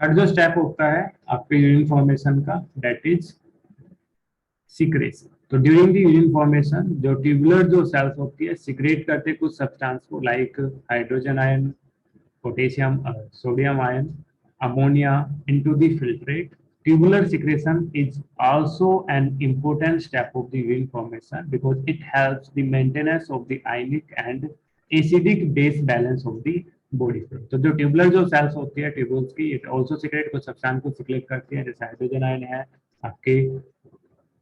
Third जो step होता है आपके यूरिन फॉर्मेशन का, दैट इज सिक्रेशन। तो ड्यूरिंग द यूरिन फॉर्मेशन जो ट्यूबुलर जो सेल्स होती है सिक्रेट करते कुछ सब्सटेंस को, like hydrogen ion, potassium, sodium ion, ammonia into the filtrate. Tubular secretion is also an important step of the urine formation because it helps the maintenance of the ionic and acidic base balance of the body fluid. तो जो tubular जो cells होती है tubules की, it also secrete कुछ substance को secrete करती है, जैसे हाइड्रोजन आयन है, आपके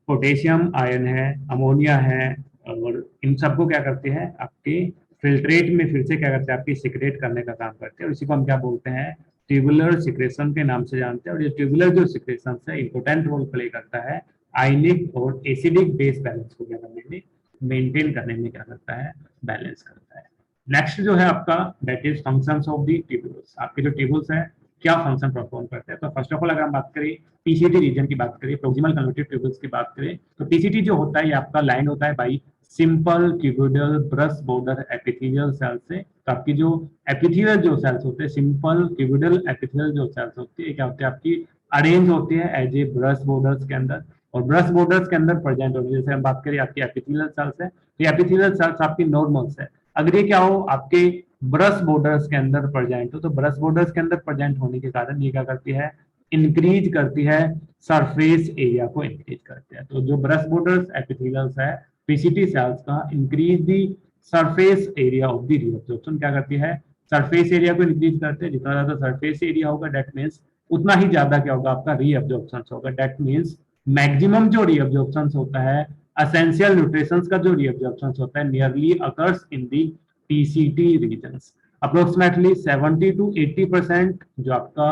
पोटेशियम आयन है, अमोनिया है, और इन सबको क्या करते हैं आपके फिल्ट्रेट में फिर से क्या करते हैं आपकी सिक्रेट करने का काम करते हैं, और इसी को हम क्या बोलते हैं, ट्यूबुलर सिक्रेशन के नाम से जानते हैं। और ये ट्यूबुलर जो सिक्रेशन है इंपोर्टेंट रोल प्ले करता है आयनिक और एसिडिक बेस बैलेंस को क्या करने में, मेंटेन करने में क्या करता है, बैलेंस करता है। नेक्स्ट जो है आपका that is functions of the tubules. आपके जो ट्यूबुल्स है क्या फंक्शन परफॉर्म करते हैं, तो फर्स्ट ऑफ ऑल अगर हम बात करें पीसीटी रीजन की बात करें, प्रोक्सिमल कन्वर्टिव ट्यूबुल्स की बात करें, तो पीसीटी जो होता है ये आपका लाइन होता है by simple cuboidal brush border epithelial cell से। तो आपकी जो एपिथेलियल जो सेल्स होते हैं, सिंपल क्यूबिडल एपिथेलियल जो सेल्स होती है क्या होती है आपकी, अरेंज होती है एज ए ब्रश बॉर्डर्स के अंदर, और ब्रश बॉर्डर्स के अंदर प्रेजेंट होती है। जैसे हम बात करें आपकी एपिथेलियल सेल्स है, तो एपिथेलियल सेल्स आपकी नॉर्मल्स है। अगर ये क्या हो आपके ब्रश बॉर्डर्स के अंदर प्रेजेंट हो, तो ब्रश बॉर्डर्स के अंदर प्रेजेंट होने के कारण ये क्या करती है, इंक्रीज करती है सरफेस एरिया को, इंक्रीज करते हैं। तो जो ब्रश बॉर्डर्स एपिथेलियल्स है पीसीटी सेल्स का, increase the surface area of the reabsorption, क्या करती है, सरफेस एरिया को इंक्रीज करते हैं। जितना ज्यादा सरफेस एरिया होगा दैट मीन्स उतना ही ज्यादा क्या होगा आपका रीअब्जॉर्प्शन होगा। दैट मीन्स मैक्सिमम जो रीअब्जॉर्प्शन होता है एसेंशियल न्यूट्रिशंस का जो रीअब्जॉर्प्शन होता है nearly occurs in the PCT regions. Approximately 70 to 80% जो आपका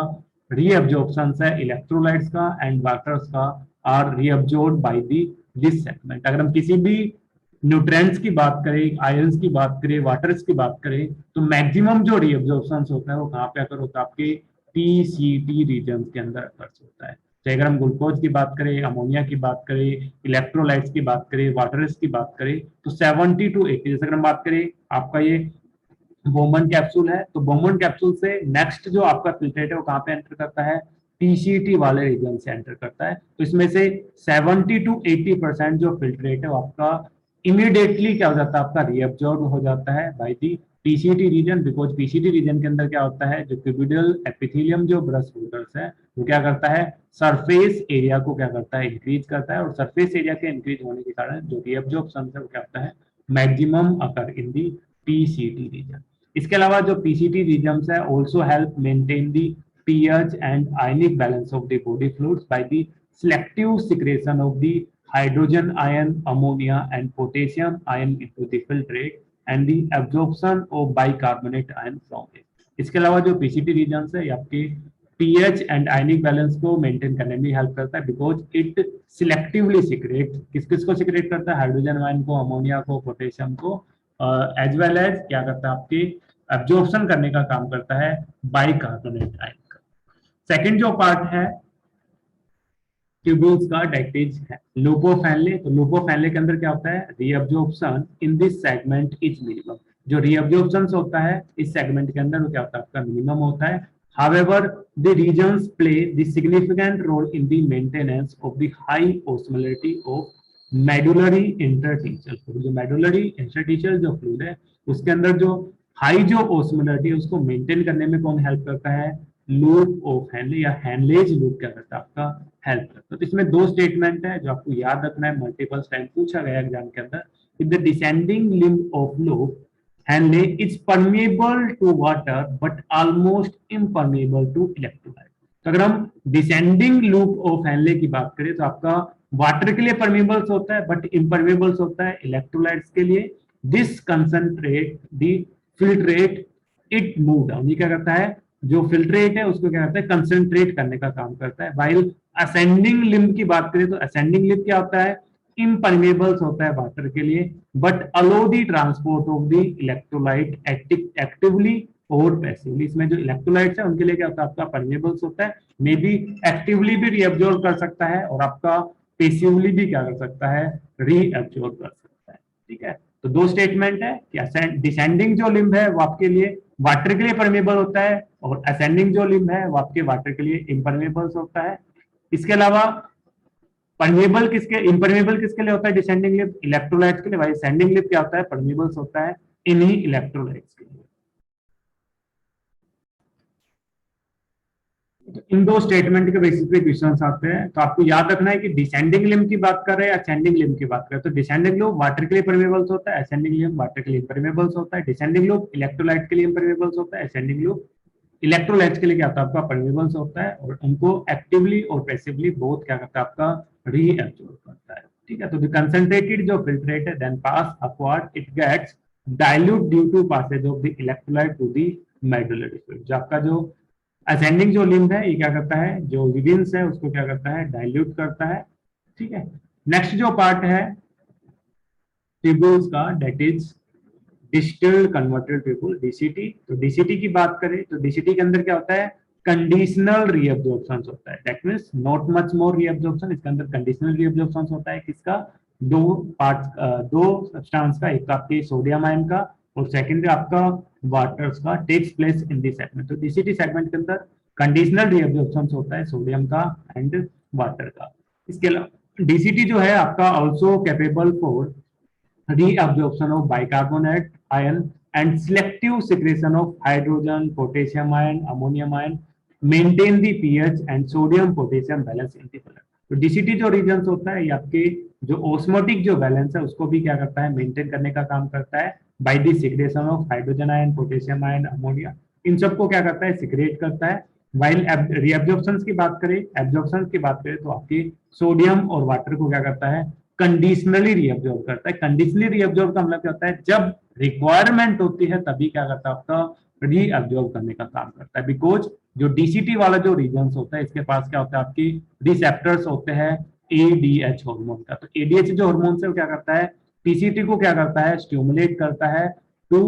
रीअब्जॉर्प्शन है इलेक्ट्रोलाइट्स का एंड वाटर्स का are reabsorbed by the this segment. अगर हम किसी भी न्यूट्रिएंट्स की बात करें, आयंस की बात करें, वाटर्स की बात करें, तो मैक्सिमम जो रीअब्जॉर्प्शन होता है वो कहाँ पे अगर होता है, आपके पीसीटी रीजन के अंदर अकर होता है। तो अगर हम ग्लूकोज की बात करें, अमोनिया की बात करें, इलेक्ट्रोलाइट्स की बात करें, वाटर्स की बात करें, तो 70 to 80, जैसे अगर हम बात करें आपका ये बोमन कैप्सूल है, तो बोमन कैप्सूल से नेक्स्ट जो आपका फिल्ट्रेट है वो कहाँ पे एंटर करता है, पीसीटी वाले रीजन से एंटर करता है। तो इसमें से 70 to 80% जो फिल्ट्रेट है वो आपका इमीडिएटली क्या हो जाता है, आपका रीअब्जॉर्ब हो जाता है by the PCT region, because PCT region के अंदर क्या होता है, जो क्यूबिडल एपिथेलियम जो ब्रश बॉर्डर्स है वो क्या करता है, सरफेस एरिया को क्या करता है, इंक्रीज करता है, और सरफेस एरिया के इंक्रीज होने के कारण जो रीअब्जॉर्प्शन है वो क्या होता है, maximum occur in the PCT reason. इसके अलावा जो पीसीटी रीजन्स है also help maintain the pH and ionic balance of the body fluids by the selective secretion of the hydrogen ion, ammonia and potassium ion into the filtrate and the absorption of bicarbonate ion from it. इसके अलावा जो PCT regions है आपके pH and ionic balance को maintain करने में help करता है, बिकॉज इट सिलेक्टिवली सिक्रेट, किस किस को सिक्रेट करता है, हाइड्रोजन आयन को, अमोनिया को, पोटेशियम को, एज वेल एज क्या करता है आपकी एब्जॉर्प्शन करने का काम करता है बाइकार्बोनेट आयन का। सेकंड जो पार्ट है ट्यूब्यूल्स का दैट इज लूपोफैनले। तो लूपोफैनले के अंदर क्या होता है, reabsorption in this segment is minimum. जो रीअब्जॉर्प्शन होता है इस सेगमेंट के अंदर वो क्या होता है आपका मिनिमम होता है। However, the regions play the significant role in the maintenance of the high osmolarity of medullary interstitial fluid। जो medullary interstitial जो fluid है उसके अंदर जो हाई जो osmolarity है उसको मेंटेन करने में कौन हेल्प करता है, लूप ऑफ हैनले या हैनलेज लूप क्या करता है आपका हेल्प करता है। तो इसमें दो स्टेटमेंट है जो आपको याद रखना है, मल्टीपल टाइम पूछा गया एग्जाम के अंदर। If the descending limb of loop Henle is permeable to water but almost impermeable to electrolyte। तो अगर हम डिसेंडिंग लूप ऑफ हैनले की बात करें तो आपका वाटर के लिए परमेबल्स होता है बट इम्परमेबल्स होता है इलेक्ट्रोलाइट्स के लिए। This concentrate the filtrate it move down, ये क्या करता है, जो फिल्ट्रेट है उसको क्या करता है, कंसंट्रेट करने का काम करता है। वाइल असेंडिंग लिम्ब की बात करें तो असेंडिंग लिम्ब क्या होता है, इम्परमेबल्स होता है वाटर के लिए but allow the transport of the electrolyte actively और पैसिवली। इसमें जो इलेक्ट्रोलाइट्स है उनके लिए क्या होता है आपका परमेबल्स होता है, मे बी एक्टिवली भी रीअब्जॉर्ब कर सकता है और आपका पैसिवली भी क्या कर सकता है, रीअब्जॉर्ब कर सकता है। ठीक है, तो दो स्टेटमेंट है कि डिसेंडिंग जो लिम्ब है वो आपके लिए वाटर के लिए परमेबल होता है और असेंडिंग जो लिम्ब है वो आपके वाटर के लिए इम्परमेबल होता है। इसके अलावा परमेबल किसके इम्परमेबल किसके लिए होता है? डिसेंडिंग लिप इलेक्ट्रोलाइट्स के लिए। भाई सेंडिंग लिप क्या होता है? परमेबल्स होता है इन्हीं इलेक्ट्रोलाइट्स के लिए। तो इन दो स्टेटमेंट के बेसिस पे क्वेश्चंस आते हैं। तो आपको याद रखना है कि डिसेंडिंग लिम्ब की बात कर रहे हैं, असेंडिंग लिम्ब की बात कर रहे हैं। तो डिसेंडिंग लिम्ब वाटर के लिए परमेबल्स होता है, असेंडिंग लिम्ब वाटर के लिए इम्परमेबल्स होता है। डिसेंडिंग लिम्ब इलेक्ट्रोलाइट के लिए इम्परमेबल्स होता है, असेंडिंग लिम्ब इलेक्ट्रोलाइट्स के लिए क्या होता है? आपका परमेबल्स होता है और उनको एक्टिवली और पैसिवली बोथ क्या करता है? आपका रीएब्जॉर्ब करता है। ठीक है, तो द कंसंट्रेटेड जो फिल्ट्रेट है then pass upward it gets dilute due to passage of the electrolyte to the medullary fluid. जो आपका जो असेंडिंग जो लिम्ब है ये क्या करता है? जो विविन्स है उसको क्या करता है? डाइल्यूट करता है। ठीक है, नेक्स्ट जो पार्ट है ट्यूब्यूल्स का that is distilled converted tubule DCT. तो डीसीटी की बात करें तो डीसीटी के अंदर क्या होता है? कंडीशनल रीअब्जॉर्प्शन होता है। That means not much more reabsorption. इसके अंदर कंडीशनल रीअब्जॉर्प्शन होता है किसका? दो पार्ट दो सब्सटेंस का, एक आपके सोडियम आयन का और सेकेंडरी आपका वाटर्स का takes place in this segment. तो डीसीटी सेगमेंट के अंदर कंडीशनल रीअब्जॉर्प्शन होता है सोडियम का एंड वाटर का। इसके अलावा डीसीटी जो है आपका also capable for reabsorption of bicarbonate ion and selective secretion of hydrogen, potassium ion, ammonium ion, maintain the pH and sodium potassium balance in the blood। तो डीसीटी जो reason होता है ये आपके जो ऑस्मोटिक जो बैलेंस है उसको भी क्या करता है? मेंटेन करने का काम करता है by the secretion of hydrogen ion, potassium ion, ammonia. इन सबको क्या करता है? सिक्रेट करता है। वाइल रीअब्जॉर्प्शन की बात करें, एब्जॉर्प्शन की बात करें तो आपके सोडियम और वाटर को क्या करता है? कंडीशनली रीअब्जॉर्ब करता है। कंडीशनली रीअब्जॉर्ब का मतलब क्या होता है? जब रिक्वायरमेंट होती है तभी क्या करता है? आपका रीअब्जॉर्ब करने का काम करता है। बिकॉज जो डीसीटी वाला जो रीजन होता है इसके पास क्या होता है? आपकी रिसेप्टर्स होते हैं एडीएच हार्मोन का। तो एडीएच जो हार्मोन है वो क्या करता है? टीसीटी को क्या करता है? स्टिमुलेट करता है टू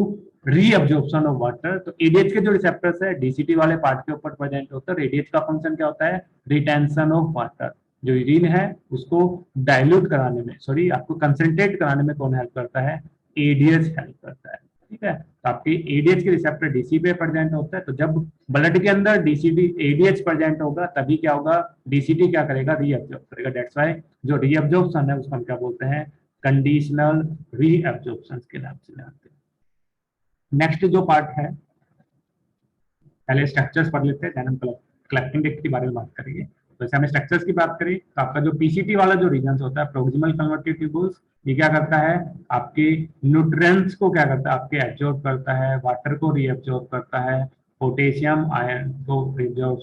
रीअब्जॉर्प्शन ऑफ वाटर। तो एडीएच के जो रिसेप्टर्स है डीसीटी वाले पार्ट के ऊपर प्रेजेंट होता है। एडीएच का फंक्शन क्या होता है? Retention of water. जो यूरिन है उसको डाइल्यूट कराने में, सॉरी आपको कंसंट्रेट कराने में कौन हेल्प करता है? एडीएच हेल्प करता है। ठीक है, तो आपके एडीएच के रिसेप्टर डीसी पे प्रेजेंट होता है। तो जब ब्लड के अंदर डीसीटी एडीएच प्रेजेंट होगा तभी क्या होगा? डीसीटी क्या करेगा? रीअब्जॉर्ब करेगा। दैट्स व्हाई जो रीअब्जॉर्प्शन है उसको हम क्या बोलते हैं? कंडीशनल रीअब्जॉर्प्शन के नाम से जानते हैं। नेक्स्ट जो पार्ट है, पहले स्ट्रक्चर्स पढ़ लेते हैं, देन हम कलेक्टिंग डिक्ट के बारे में बात करेंगे। तो जैसे हमने स्ट्रक्चर्स की बात करी तो आपका जो पीसीटी वाला जो रीजन होता है प्रोक्सिमल कन्वर्टिव ट्यूब्यूल्स, ये क्या करता है? आपके न्यूट्रिएंट्स को क्या करता है? आपके एब्जॉर्ब करता है, वाटर को रीअब्जॉर्ब करता है, पोटेशियम आयन को रीअब्जॉर्ब,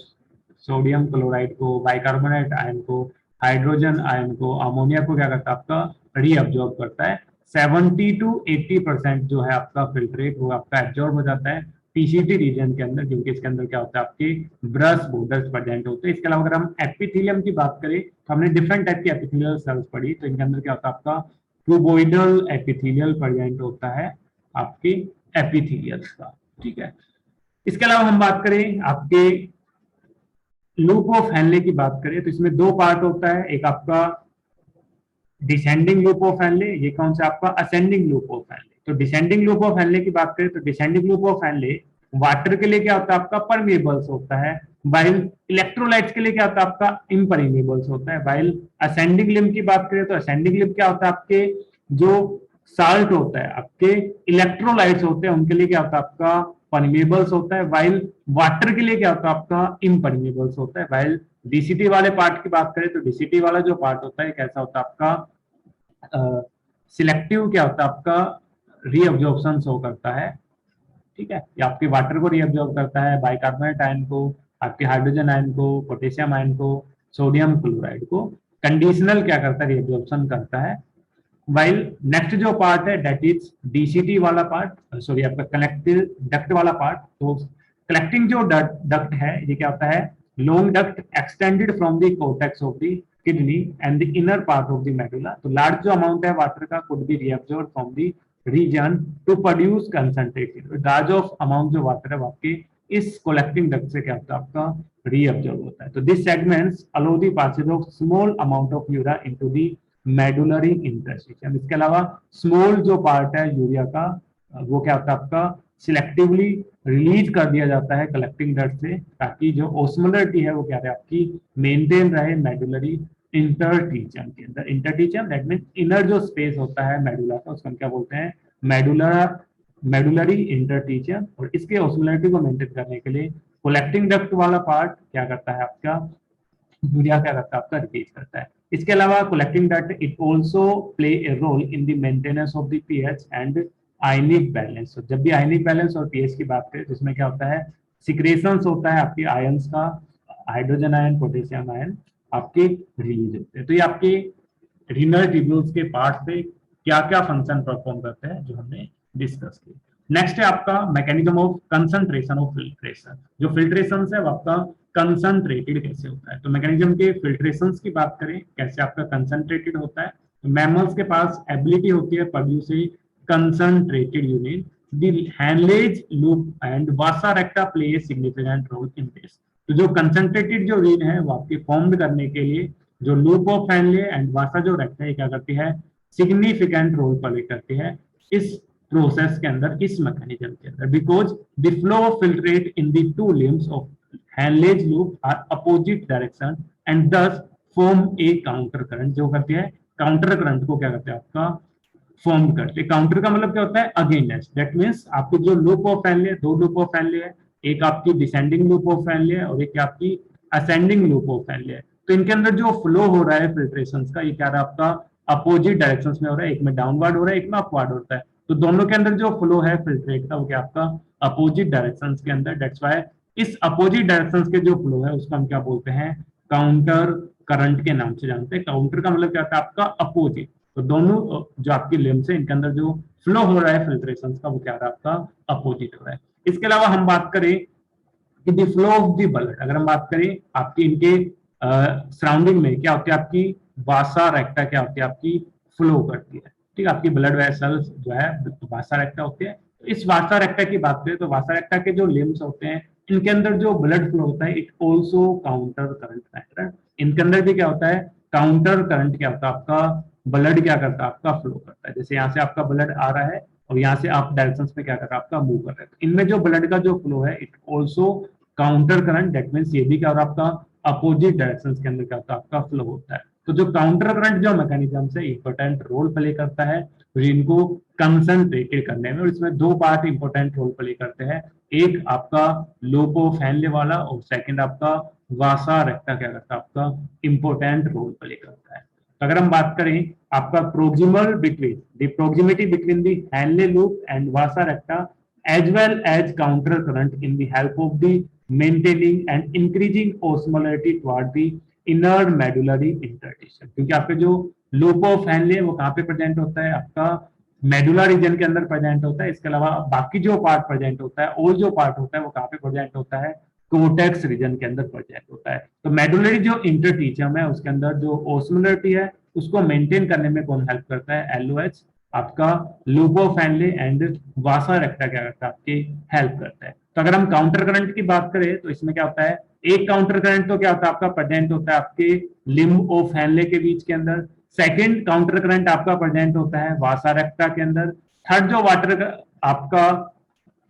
सोडियम क्लोराइड को, बाइकार्बोनेट आयन को, हाइड्रोजन आयन को, अमोनिया को क्या करता है? आपका रीअब्जॉर्ब करता है। 70 to 80% जो है आपका फिल्ट्रेट वो आपका एब्जॉर्ब हो जाता है पीसीटी रीजन के अंदर, क्योंकि इसके अंदर क्या होता है? आपके ब्रश बॉर्डर्स प्रेजेंट होते हैं। इसके अलावा अगर हम एपिथेलियम की बात करें तो हमने डिफरेंट टाइप की एपिथेलियल सेल्स पढ़ी। तो इनके अंदर क्या होता है? आपका क्यूबोइडल एपिथेलियल प्रेजेंट होता है आपके एपिथेलियल्स का। ठीक है, इसके अलावा हम बात करें आपके लूप ऑफ हेनले की बात करें तो इसमें दो पार्ट होता है। एक आपका डिसेंडिंग लूप ऑफ हेनले, ये कौन सा? आपका असेंडिंग लूप ऑफ हेनले। तो डिसेंडिंग लूप ऑफ हेनले की बात करें तो descending loop of Henle water के लिए क्या होता है? आपका परमेबल्स होता है। वाइल इलेक्ट्रोलाइट्स के लिए क्या होता है? आपका इम्परमेबल्स होता है। वाइल असेंडिंग लिम्ब की बात करें तो असेंडिंग लिम्ब क्या होता है? आपके जो साल्ट होता है, आपके इलेक्ट्रोलाइट्स होते हैं, उनके लिए क्या होता है? आपका परमेबल्स होता है। वाइल वाटर के लिए क्या होता है? आपका इम्परमेबल्स होता है। वाइल डीसीटी वाले पार्ट की बात करें तो डीसीटी वाला जो पार्ट होता है कैसा होता है? आपका सिलेक्टिव क्या होता है? आपका रीअब्जॉर्प्शन शो करता है। ठीक है, ये आपके वाटर को रीअब्जॉर्ब करता है, बाइकार्बोनेट आयन को, आपके हाइड्रोजन आयन को, पोटेशियम आयन को, सोडियम क्लोराइड को। कंडीशनल क्या करता है? रीअब्जॉर्प्शन करता है। वाइल नेक्स्ट जो पार्ट है दैट इज डीसीटी वाला पार्ट, सॉरी आपका कलेक्टिव डक्ट वाला पार्ट। तो कलेक्टिंग जो डक्ट है ये क्या होता है? Long duct extended from the cortex of the kidney and the inner part of the medulla. तो लार्ज जो अमाउंट है वाटर का could be reabsorb from the region to produce concentrated. Large of amount जो water है वो आपके इस collecting duct से क्या होता है? आपका रीअब्जॉर्ब होता है। तो this segments allow the passage of small amount of urine into the medullary interstitium. इसके अलावा स्मॉल जो पार्ट है यूरिया का वो क्या होता है आपका सिलेक्टिवली रिलीज कर दिया जाता है कलेक्टिंग डक्ट से, ताकि जो ओस्मोलरिटी है वो क्या है आपकी मेंटेन रहे मेडुलरी इंटरटीचियम के अंदर। इंटरटीचियम दैट मीन इनर जो स्पेस होता है मेडुला का, उसको हम क्या बोलते हैं मेडुलर मेडुलरी इंटरटीचियम। और इसके ओस्मोलरिटी को मेंटेन करने के लिए कलेक्टिंग डक्ट वाला पार्ट क्या करता है आपका यूरिया क्या करता है आपका रिलीज करता है। इसके अलावा collecting duct it also play a role in the maintenance of the pH and ionic balance. जब भी आयनिक बैलेंस और पीएच की बात करें तो इसमें क्या होता है सिक्रेशंस होता है आपके आयंस का, हाइड्रोजन आयन पोटेशियम आयन आपके रिलीज होते हैं। तो ये आपके रीनल ट्यूब्यूल्स के पार्ट पे क्या क्या फंक्शन परफॉर्म करते हैं जो हमने डिस्कस किया। नेक्स्ट है आपका mechanism of concentration of filtration. जो फिल्ट्रेशन है वो आपका कंसंट्रेटेड कैसे होता है। तो मैकेनिज्म के फिल्ट्रेशन की बात करें कैसे आपका कंसंट्रेटेड होता है, तो मैमल्स के पास एबिलिटी होती है produce a concentrated unit. The Henle's loop and vasa recta play a significant role in this. तो जो कंसंट्रेटेड जो रीन है वो आपके फॉर्म करने के लिए जो लूप ऑफ हैनले एंड वासा जो रेक्टा है क्या करती है सिग्निफिकेंट रोल प्ले करती है इस प्रोसेस के अंदर, इस मैकेनिज्म के अंदर। Because the flow of filtrate in the two limbs of Henle's loop are opposite direction and thus form a counter current. जो करती है काउंटर करंट को क्या करते हैं आपका फॉर्म करते हैं। काउंटर का मतलब क्या होता है अगेंस्ट। दैट मीन्स आपकी जो लूप ऑफ हैनले, दो लूप ऑफ हैनले है, एक आपकी डिसेंडिंग लूप ऑफ हैनले है और एक आपकी असेंडिंग लूप ऑफ हैनले है। तो इनके अंदर जो फ्लो हो रहा है फिल्ट्रेशन का ये क्या रहा है आपका अपोजिट डायरेक्शंस में हो रहा है। एक में डाउनवर्ड हो रहा है, एक में अपवर्ड होता है। तो दोनों के अंदर जो फ्लो है फिल्ट्रेट का वो क्या आपका अपोजिट डायरेक्शंस के अंदर। दैट्स व्हाई इस अपोजिट डायरेक्शंस के जो फ्लो है उसको हम क्या बोलते हैं काउंटर करंट के नाम से जानते हैं। काउंटर का मतलब क्या होता है आपका अपोजिट। तो दोनों जो आपकी लिम्स है इनके अंदर जो फ्लो हो रहा है फिल्ट्रेशन का वो क्या रहा है आपका अपोजिट हो रहा है। इसके अलावा हम बात करें कि the flow of the blood, अगर हम बात करें आपकी इनके सराउंडिंग में क्या होती है आपकी वासा रेक्टा क्या होती है आपकी फ्लो करती है। ठीक है, आपकी ब्लड वेसल्स जो है वासा रेक्टा होती है। तो इस वासा रेक्टा की बात करें तो वासा रेक्टा के जो लिम्स होते हैं इनके अंदर जो ब्लड फ्लो होता है इट ऑल्सो काउंटर करंट। इनके अंदर भी क्या होता है काउंटर करंट क्या होता है आपका ब्लड क्या करता है आपका फ्लो करता है। जैसे यहाँ से आपका ब्लड आ रहा है और यहाँ से आप डायरेक्शन में क्या कर रहा है आपका मूव कर रहा है। तो इनमें जो ब्लड का जो फ्लो है it also counter current. That means ये भी क्या हो रहा है आपका अपोजिट डायरेक्शन के अंदर क्या होता है आपका फ्लो होता है। तो जो काउंटर करंट जो मैकेनिज्म से इंपॉर्टेंट रोल प्ले करता है इनको कंसंट्रेटेड करने में, और इसमें दो पार्ट इंपॉर्टेंट रोल प्ले करते हैं। एक आपका लूप ऑफ हैनले वाला और सेकंड आपका वासा रेक्टा क्या करता है आपका इंपॉर्टेंट रोल प्ले करता है। तो अगर हम बात करें आपका proximal between the proximity between the Henle loop and vasa रेक्टा as well as counter current in the help of the maintaining and increasing osmolarity toward the inner medullary interstitium। क्योंकि आपके जो लूप ऑफ हैनले वो कहाँ पे present होता है आपका medulla reason के अंदर प्रेजेंट होता है। इसके अलावा बाकी जो पार्ट प्रेजेंट होता है और जो पार्ट होता है वो कहाँ पे प्रेजेंट होता है कोर्टेक्स रीजन के अंदर प्रेजेंट होता है। तो मेडुलरी जो इंटरस्टिशियम है उसके अंदर जो ओस्मोलरिटी है उसको मेंटेन करने में कौन हेल्प करता है एलओएच आपका loop of Henle and vasa रेक्टा क्या करता है आपकी हेल्प करता है। तो अगर हम काउंटर करंट की बात करें तो इसमें क्या होता है एक काउंटर करंट तो क्या होता है आपका प्रेजेंट होता है आपके लिम्ब ऑफ हैनले के बीच के अंदर। सेकंड काउंटर करंट आपका प्रेजेंट होता है वासा रेक्टा के अंदर। थर्ड जो वाटर आपका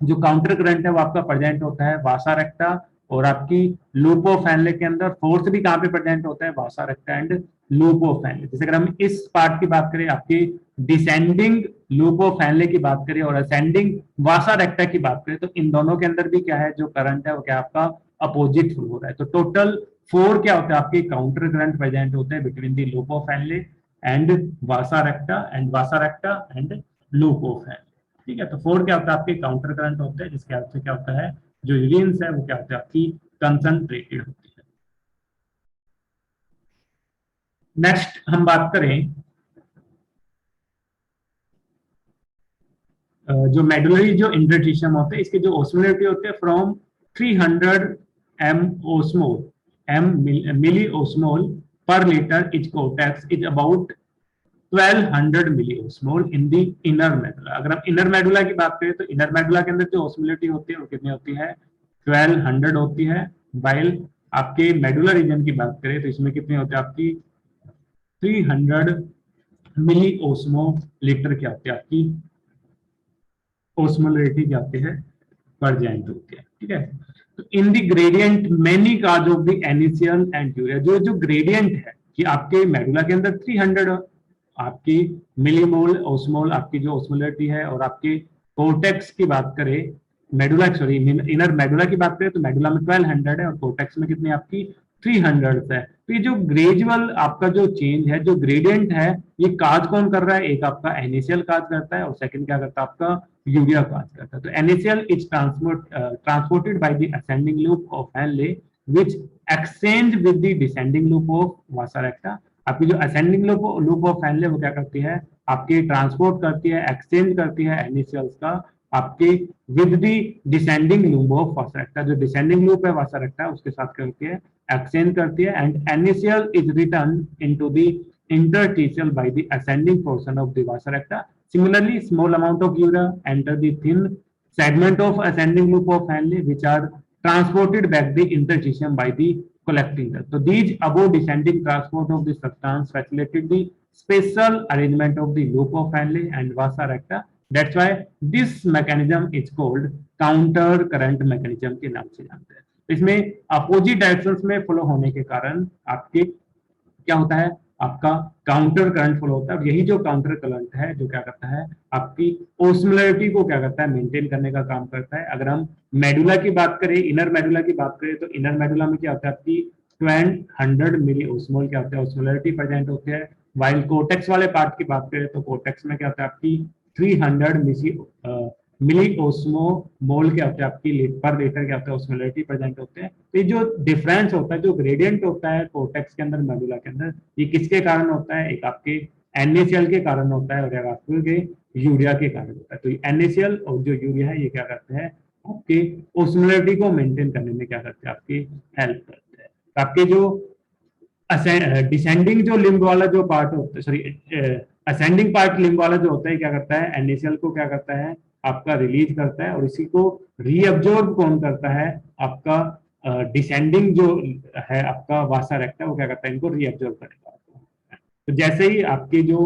जो काउंटर करंट है वो आपका प्रेजेंट होता है वासा रेक्टा और आपकी लूप ऑफ हैनले के अंदर। फोर्थ भी कहाँ पे प्रेजेंट होता है vasa recta and loop of Henle. जैसे अगर हम इस पार्ट की बात करें आपकी डिसेंडिंग लूप ऑफ हैनले की बात करें और असेंडिंग वासा रेक्टा की बात करें तो इन दोनों के अंदर भी क्या है जो करंट है वो क्या आपका अपोजिट फ्लो हो रहा है। तो टोटल 4 क्या होता है आपके काउंटर करंट प्रेजेंट होते हैं between the loop of Henle and vasa recta and loop of Henle. ठीक है, तो 4 क्या होता है आपके काउंटर करंट होते हैं जिसके अर्थ से क्या होता है जो यूरिन्स है वो क्या होता है आपकी कंसंट्रेटेड होती है। नेक्स्ट हम बात करें जो मेडुलरी जो इंटरस्टिशियम होते हैं इसके जो ओस्मोलरिटी होते हैं from 300 m osmol m milli osmol per litre each cortex is about 1200 milli osmol in the inner medulla. अगर हम इनर मेडुला की बात करें तो इनर मेडुला के अंदर जो ओस्मोलरिटी होती है वो कितनी होती है 1200 होती है। वाइल आपके मेडुला रीजन की बात करें तो इसमें कितनी होती है आपकी 300 मिली ओस्मोलीटर क्या होती है आपकी, ओस्मोलरिटी क्या होती है, परजेंट होती है, ठीक है। तो in the gradient many cause of the initial and urea, जो जो ग्रेडियंट है कि आपके मेडुला के अंदर 300 आपकी मिलीमोल ओस्मोल आपकी जो ओस्मोलरिटी है, और आपके कोर्टेक्स की बात करें, मेडुला सॉरी इनर मेडुला की बात करें तो मेडुला में 1200 है और कोर्टेक्स में कितनी आपकी 300 है। तो ये जो ग्रेजुअल आपका जो चेंज है, जो ग्रेडियंट है, ये काज कौन कर रहा है, एक आपका एनिशियल काज करता है और सेकंड क्या करता है आपका यूरिया काज करता है। तो initial is transported by the ascending loop of Henle which exchange with the descending loop of vasa recta. आपकी जो असेंडिंग लूप ऑफ हैनले वो क्या करती है, आपकी ट्रांसपोर्ट करती है, एक्सचेंज करती है एनिशियल्स का आपके with the descending loop of vasa recta. जो डिसेंडिंग लूप है वासारेक्टा उसके साथ करती है, एक्सचेंज करती है, and initial is return into the interstitial by the ascending portion of the vasa recta. Similarly, small amount of urea enter the thin segment of ascending loop of Henle, which are transported back the interstitium by the collecting duct. So these above descending transport of the substance facilitated the special arrangement of the loop of Henle and vasa recta. That's why this mechanism is called counter current mechanism के नाम से जानते हैं। इसमें opposite directions में flow होने के कारण आपके क्या होता है, आपका काउंटर करंट फ्लो होता है। और यही जो काउंटर करंट है जो क्या करता है, आपकी ओस्मोलरिटी को क्या करता है, मेंटेन करने का काम करता है। अगर हम मेडुला की बात करें, इनर मेडुला की बात करें, तो इनर मेडुला में क्या होता है, आपकी 100 मिली ओस्मोल क्या होता है, ओस्मोलरिटी प्रेजेंट होती है। वाइल कोर्टेक्स वाले पार्ट की बात करें तो कोर्टेक्स में क्या होता है, आपकी 300 मिली ओस्मो मोल क्या होता है, आपकी पर लीटर क्या होता है, ओस्मोलरिटी प्रेजेंट होते हैं। तो ये जो डिफरेंस होता है, जो ग्रेडियंट होता है कोर्टेक्स के अंदर मेडुला के अंदर, ये किसके कारण होता है, एक आपके एनएसीएल के कारण होता है और एक आपके यूरिया के कारण होता है। तो एनएसीएल और जो यूरिया है ये क्या करते हैं, आपके ओस्मोलरिटी को मेंटेन करने में क्या करते हैं, आपकी हेल्प करते हैं। तो आपके जो डिसेंडिंग जो लिम्ब वाला जो पार्ट होता है, सॉरी असेंडिंग पार्ट लिम्ब वाला जो होता है, क्या करता है, एनएसीएल को क्या करता है, आपका रिलीज करता है, और इसी को रीअब्जॉर्ब कौन करता है, आपका डिसेंडिंग जो है आपका वासा रेक्टा, वो क्या करता है, इनको रीअब्जॉर्ब करेगा। तो जैसे ही आपके जो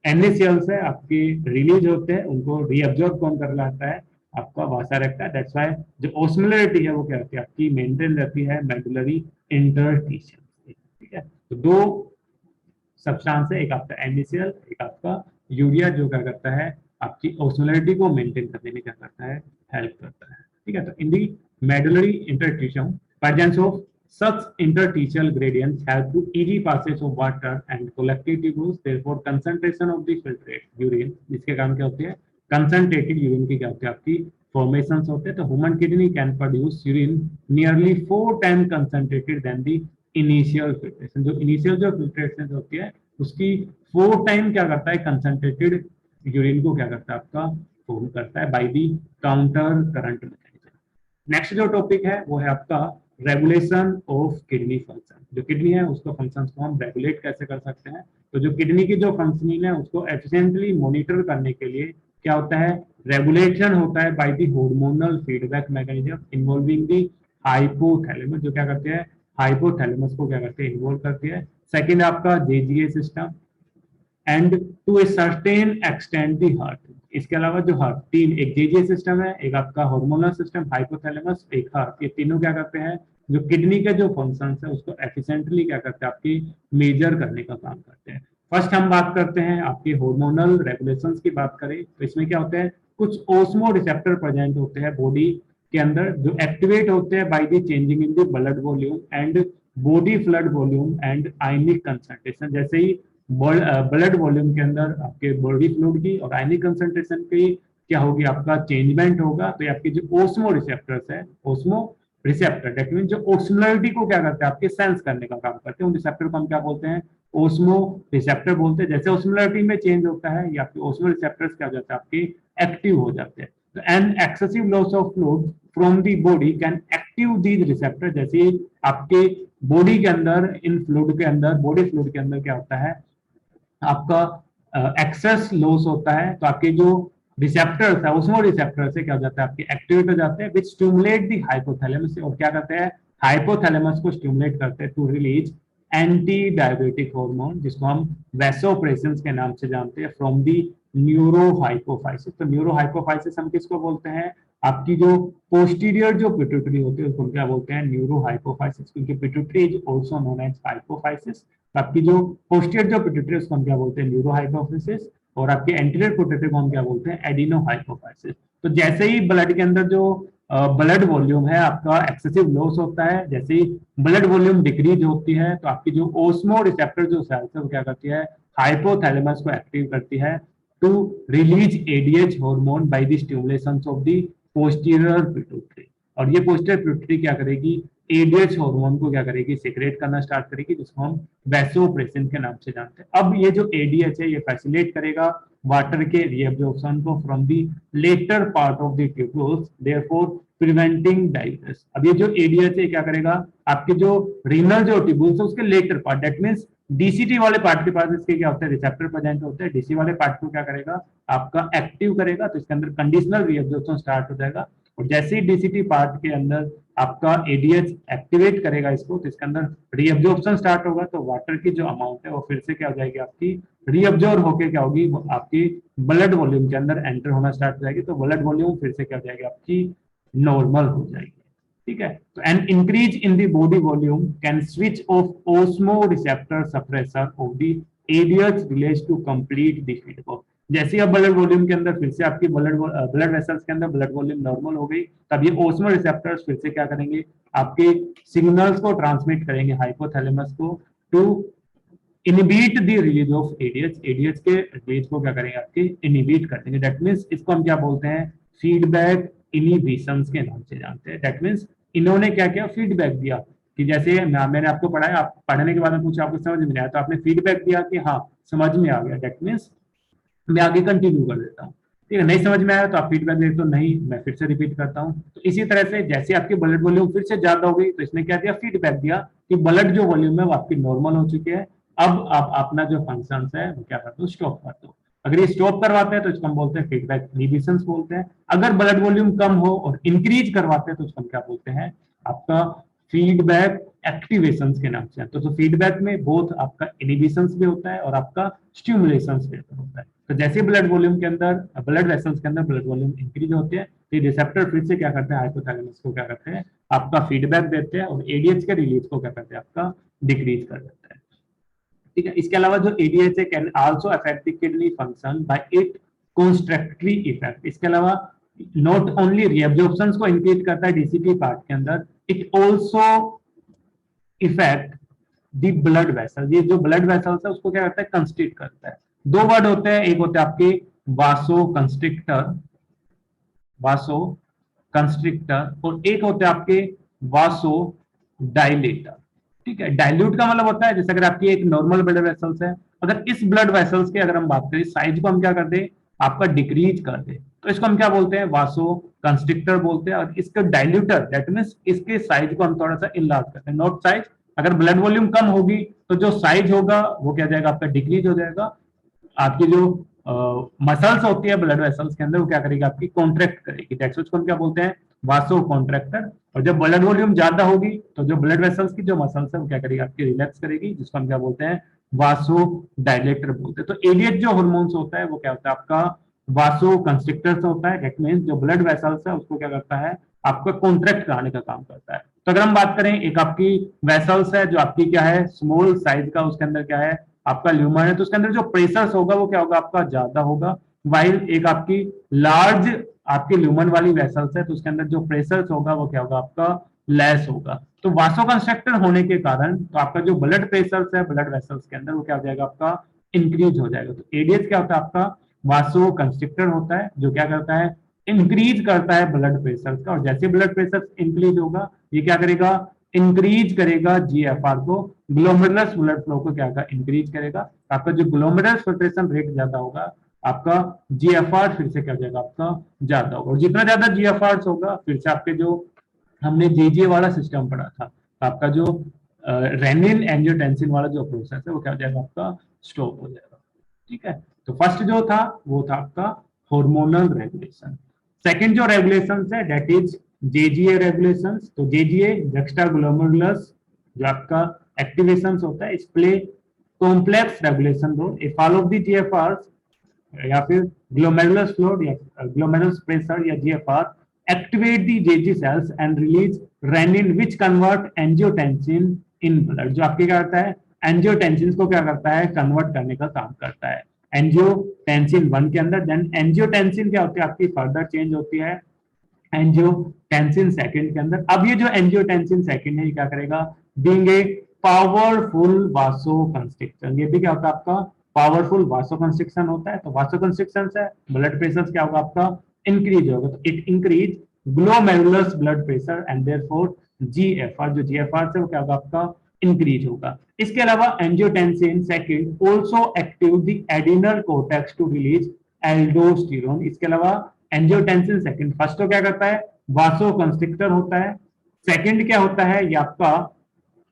एनएसीएल्स है आपके रिलीज होते हैं, उनको रीअब्जॉर्ब कौन कर लाता है, आपका वासा रेक्टा। दैट्स व्हाई जो ओस्मोलरिटी है वो क्या होती है, आपकी मेंटेन रहती है मेडुलरी इंटरस्टिशियम। ठीक है, तो दो सब्सटेंस है, एक आपका एनएसीएल, एक आपका यूरिया, जो क्या करता है, आपकी ओस्मोलरिटी को मेंटेन करने में क्या करता है, हेल्प करता है। ठीक है, तो in the medullary interstitium presence of such interstitial gradients help to easy passage of water and collective tubules, therefore concentration of the filtrate urine, जिसके कारण क्या होती है, concentrated urine की क्या होती है, आपकी formations होते हैं। तो human kidney can produce urine nearly 4 times concentrated than the initial filtration। जो initial जो filtration होती है उसकी 4 टाइम क्या करता है, कंसंट्रेटेड यूरिन को क्या करता है, आपका फॉर्म करता है by the counter current mechanism. Next जो टॉपिक है वो है आपका रेगुलेशन ऑफ किडनी फंक्शन। जो किडनी है उसको फंक्शंस को हम रेगुलेट कैसे कर सकते हैं। तो जो किडनी की जो फंक्शनिंग है उसको एफिशिएंटली मॉनिटर करने के लिए क्या होता है, रेगुलेशन होता है by the hormonal feedback mechanism involving the hypothalamus. जो क्या करते हैं, हाइपोथैलेमस को क्या करते हैं, इन्वॉल्व करती है। सेकंड आपका JGA system and to a certain extent the heart. इसके अलावा जो हार्ट तीन, एक जेजीए सिस्टम है, एक आपका हार्मोनल सिस्टम हाइपोथैलेमस, एक हार्ट, ये तीनों क्या करते हैं, जो किडनी के जो फंक्शंस है उसको एफिशिएंटली क्या करते हैं, आपकी मेजर करने का काम करते हैं। फर्स्ट हम बात करते हैं आपकी हार्मोनल रेगुलेशंस की बात करें तो इसमें क्या होता है, कुछ ओस्मो रिसेप्टर प्रेजेंट होते हैं बॉडी के अंदर जो एक्टिवेट होते हैं by the changing in the blood volume and body flood volume and ionic concentration. जैसे ही ब्लड वॉल्यूम के अंदर आपके बॉडी फ्लूइड की और आयनिक कंसंट्रेशन की क्या होगी, आपका चेंजमेंट होगा। तो आपके जो ओस्मो रिसेप्टर्स है, ओस्मो रिसेप्टर दैट मीन जो ओस्मोलरिटी को क्या करते हैं, आपके सेंस करने का काम करते हैं। उन रिसेप्टर को हम क्या बोलते हैं, ओस्मो रिसेप्टर बोलते हैं। जैसे ओस्मोलरिटी में चेंज होता है या आपके ओस्मो रिसेप्टर्स क्या हो जाते हैं, आपके एक्टिव हो जाते हैं। तो an excessive loss of fluid from the body can active these receptor. जैसे आपके बॉडी के अंदर, इन फ्लूइड के अंदर, बॉडी फ्लूइड के अंदर क्या होता है, आपका एक्सेस लॉस होता है, तो आपके जो रिसेप्टर्स है ओस्मो रिसेप्टर से क्या हो जाता है, आपके एक्टिवेट हो जाते हैं विच स्टिमुलेट द हाइपोथैलेमस। और क्या करते हैं, हाइपोथैलेमस को स्टिमुलेट करते हैं to release anti diabetic hormone, जिसको हम वैसोप्रेसिन के नाम से जानते हैं, फ्रॉम दी न्यूरोहाइपोफाइसिस। तो न्यूरोहाइपोफाइसिस हम किसको बोलते हैं? आपकी जो पोस्टीरियर जो पिट्यूटरी होती है उसको क्या बोलते हैं? न्यूरोहाइपोफाइसिस, क्योंकि pituitary is also known as hypophysis. आपकी जो पोस्टीरियर जो पिट्यूटरी उसको हम क्या बोलते हैं? न्यूरोहाइपोफाइसिस। और आपके एंटीरियर पिट्यूटरी को हम क्या बोलते हैं? एडिनोहाइपोफाइसिस। तो जैसे ही ब्लड के अंदर जो ब्लड वॉल्यूम है आपका एक्सेसिव लॉस होता है, जैसे ही ब्लड वॉल्यूम डिक्रीज होती है, तो आपकी जो ओस्मो रिसेप्टर जो सेल्स है वो क्या करती है? हाइपोथैलेमस को एक्टिव करती है to release ADH hormone by the stimulation of the posterior pituitary. और ये पोस्टीरियर पिट्यूटरी क्या करेगी? एडीएच हार्मोन को क्या करेगी? सीक्रेट करना स्टार्ट करेगी, जिसको हम वैसोप्रेसिन के नाम से जानते हैं। अब ये जो एडीएच है ये फैसिलिटेट करेगा वाटर के रीअब्जॉर्प्शन को from the latter part of the tubules, therefore preventing diabetes. अब ये जो एडीएच है क्या करेगा? आपके जो रीनल जो ट्यूब्यूल्स है उसके latter part, that means DCT वाले पार्ट के पास इसके क्या होता है? रिसेप्टर प्रेजेंट होते हैं। डीसी वाले पार्ट को क्या करेगा? आपका एक्टिव करेगा, तो इसके अंदर कंडीशनल रीअब्जॉर्प्शन स्टार्ट हो जाएगा। और जैसे ही डीसीटी पार्ट के अंदर आपका एडीएच एक्टिवेट करेगा इसको, तो इसके अंदर रीअब्जॉर्प्शन स्टार्ट होगा, तो वाटर की जो अमाउंट है वो फिर से क्या हो जाएगी? आपकी रीअब्जॉर्ब होकर क्या होगी? वो आपकी ब्लड वॉल्यूम के अंदर एंटर होना स्टार्ट हो जाएगी, तो ब्लड वॉल्यूम फिर से क्या हो जाएगी? आपकी नॉर्मल हो जाएगी। ठीक है, तो an increase in the body volume can switch off osmoreceptor suppressor of the ADH release to complete the feedback. जैसे अब ब्लड वॉल्यूम के अंदर फिर से आपकी ब्लड वेसल्स के अंदर ब्लड वॉल्यूम नॉर्मल हो गई, तब ये ओस्मो रिसेप्टर्स फिर से क्या करेंगे? आपके सिग्नल्स को ट्रांसमिट करेंगे हाइपोथैलेमस को to inhibit the release of ADH. ADH के रिलीज को क्या करेंगे? आपके इनिबिट कर देंगे। दैट मींस इसको हम क्या बोलते हैं? फीडबैक इनिबिशंस के नाम से जानते हैं। दैट मींस इन्होंने क्या किया? फीडबैक दिया कि जैसे मैंने आपको पढ़ाया, आप पढ़ने के बाद में पूछा आपको समझ में नहीं आया, तो आपने फीडबैक दिया कि हाँ समझ में आ गया। दैट मींस मैं आगे कंटिन्यू कर देता हूँ। ठीक है, नहीं समझ में आया तो आप फीडबैक देते हो, नहीं मैं फिर से रिपीट करता हूँ। तो इसी तरह से जैसे आपकी ब्लड वॉल्यूम फिर से ज्यादा हो गई, तो इसने क्या दिया? फीडबैक दिया कि ब्लड जो वॉल्यूम है वो आपकी नॉर्मल हो चुकी है, अब आप अपना जो फंक्शन है वो क्या कर दो? स्टॉप कर दो। अगर ये स्टॉप करवाते हैं तो इसको हम बोलते हैं फीडबैक इनहिबिशंस बोलते हैं। अगर ब्लड वॉल्यूम कम हो और इंक्रीज करवाते हैं तो इसको हम क्या बोलते हैं? आपका फीडबैक एक्टिवेशंस के नाम से। तो फीडबैक में बोथ आपका इनहिबिशंस भी होता है और आपका स्टिमुलेशंस भी होता है। तो जैसे ब्लड वॉल्यूम के अंदर ब्लड वेसल्स के अंदर ब्लड वॉल्यूम इंक्रीज होते हैं, तो रिसेप्टर फिर से क्या करते हैं? हाइपोथैलेमस को क्या करते हैं? आपका फीडबैक देते हैं, और एडीएच के रिलीज को क्या करते हैं? आपका डिक्रीज कर देते हैं। ठीक है, इसके अलावा जो एडीएच है can also affect the kidney function by it constrictory effect. इसके अलावा नॉट ओनली रीअब्जॉर्प्शन को इंक्रीज करता है डीसीटी पार्ट के अंदर, it also effect the blood vessel. ये जो ब्लड वेसल्स है उसको क्या करता है? कंस्ट्रिक्ट करता है। दो वर्ड होते हैं, एक होते हैं आपके वासो कंस्ट्रिक्टर, वासो कंस्ट्रिक्टर, और एक होते हैं आपके वासो डायलेटर। ठीक है, डायल्यूट का मतलब होता है जैसे अगर आपकी एक नॉर्मल ब्लड वेसल्स है, अगर इस ब्लड वेसल्स की अगर हम बात करें साइज को हम क्या कर दे? आपका डिक्रीज कर दे, तो इसको हम क्या बोलते हैं? वासो कंस्ट्रिक्टर बोलते हैं। और इसका डायल्यूटर दैट मींस इसके साइज को हम थोड़ा सा इनलार्ज करते हैं, नॉट साइज। अगर ब्लड वॉल्यूम कम होगी तो जो साइज होगा वो क्या जाएगा? आपका डिक्रीज हो जाएगा। आपकी जो मसल्स होती है ब्लड वेसल्स के अंदर वो क्या करेगी? आपकी कॉन्ट्रैक्ट करेगी। दैट्स व्हाट हम क्या बोलते हैं? वासो कॉन्ट्रैक्टर। और जब ब्लड वॉल्यूम ज्यादा होगी तो जो ब्लड वेसल्स की जो मसल्स है वो क्या करेगी? आपकी रिलैक्स करेगी, जिसको हम क्या बोलते हैं? वासो डायलेटर बोलते हैं। तो एडीएच जो हार्मोन्स होता है वो क्या होता है? आपका वासो कंस्ट्रिक्टर होता है। दैट मींस जो ब्लड वेसल्स है उसको क्या करता है? आपका कॉन्ट्रैक्ट कराने का काम करता है। तो अगर हम बात करें, एक आपकी वेसल्स है जो आपकी क्या है? स्मॉल साइज का, उसके अंदर क्या है? आपका ल्यूमन है, तो उसके अंदर जो प्रेशर होगा वो क्या होगा? आपका ज्यादा होगा। वाइल एक आपकी लार्ज आपकी ल्यूमन वाली वेसल्स है, तो उसके अंदर जो प्रेशर होगा वो क्या होगा? आपका लेस होगा। तो वासो कंस्ट्रक्टर होने के कारण तो आपका जो ब्लड प्रेशर है ब्लड वेसल्स के अंदर वो क्या हो जाएगा? आपका इंक्रीज हो जाएगा। तो एडीएच क्या होता है? आपका वासो कंस्ट्रक्टर होता है जो क्या करता है? इंक्रीज करता है ब्लड प्रेशर का। और जैसे ब्लड प्रेशर इंक्रीज होगा ये क्या करेगा? इंक्रीज करेगा जीएफआर को, ग्लोमेरुलस ब्लड फ्लो को क्या का इंक्रीज करेगा। आपका जो ग्लोमेरुलस फिल्ट्रेशन रेट ज्यादा होगा, आपका जीएफआर फिर से क्या हो जाएगा? आपका ज्यादा होगा। और जितना ज्यादा जीएफआर होगा फिर से आपके जो हमने जेजे वाला सिस्टम पढ़ा था, तो आपका जो रेनिन एंजियोटेंसिन वाला जो प्रोसेस है वो क्या हो जाएगा? आपका स्टॉप हो जाएगा। ठीक है, तो फर्स्ट जो था वो था आपका हार्मोनल रेगुलेशन। सेकंड जो रेगुलेशन है दैट इज जेजीए रेगुलेशंस। तो जेजीए जक्स्टा ग्लोमेरुलस जो आपका एक्टिवेशंस होता है, इस play complex regulation role if all of the GFR या फिर ग्लोमेरुलस फ्लो या ग्लोमेरुलस प्रेशर या GFR activate the JG cells and release renin which convert angiotensin in blood. जो आपके क्या करता है, एंजियोटेंसिन को क्या करता है, कन्वर्ट करने का काम करता है एंजियोटेंसिन 1 के अंदर। देन एंजियोटेंसिन क्या होती है आपकी, फर्दर चेंज होती है एंजियोटेंसिन सेकंड के अंदर। अब ये जो एंजियोटेंसिन सेकंड है ये क्या करेगा, बीइंग ए पावरफुल वासोकंस्ट्रिक्शन, ये भी क्या होता है आपका पावरफुल वासोकंस्ट्रिक्शन होता है। तो वासोकंस्ट्रिक्शन से ब्लड प्रेशर क्या होगा आपका, इंक्रीज होगा। तो it increase glomerulus blood pressure and therefore GFR, जो जीएफआर से वो क्या होगा आपका इंक्रीज होगा। इसके अलावा angiotensin second also active the adrenal cortex to release aldosterone. इसके अलावा एंजियोटेंसिन सेकंड फर्स्ट तो क्या करता है, वासोकंस्ट्रिक्टर होता है, सेकंड क्या होता है, ये आपका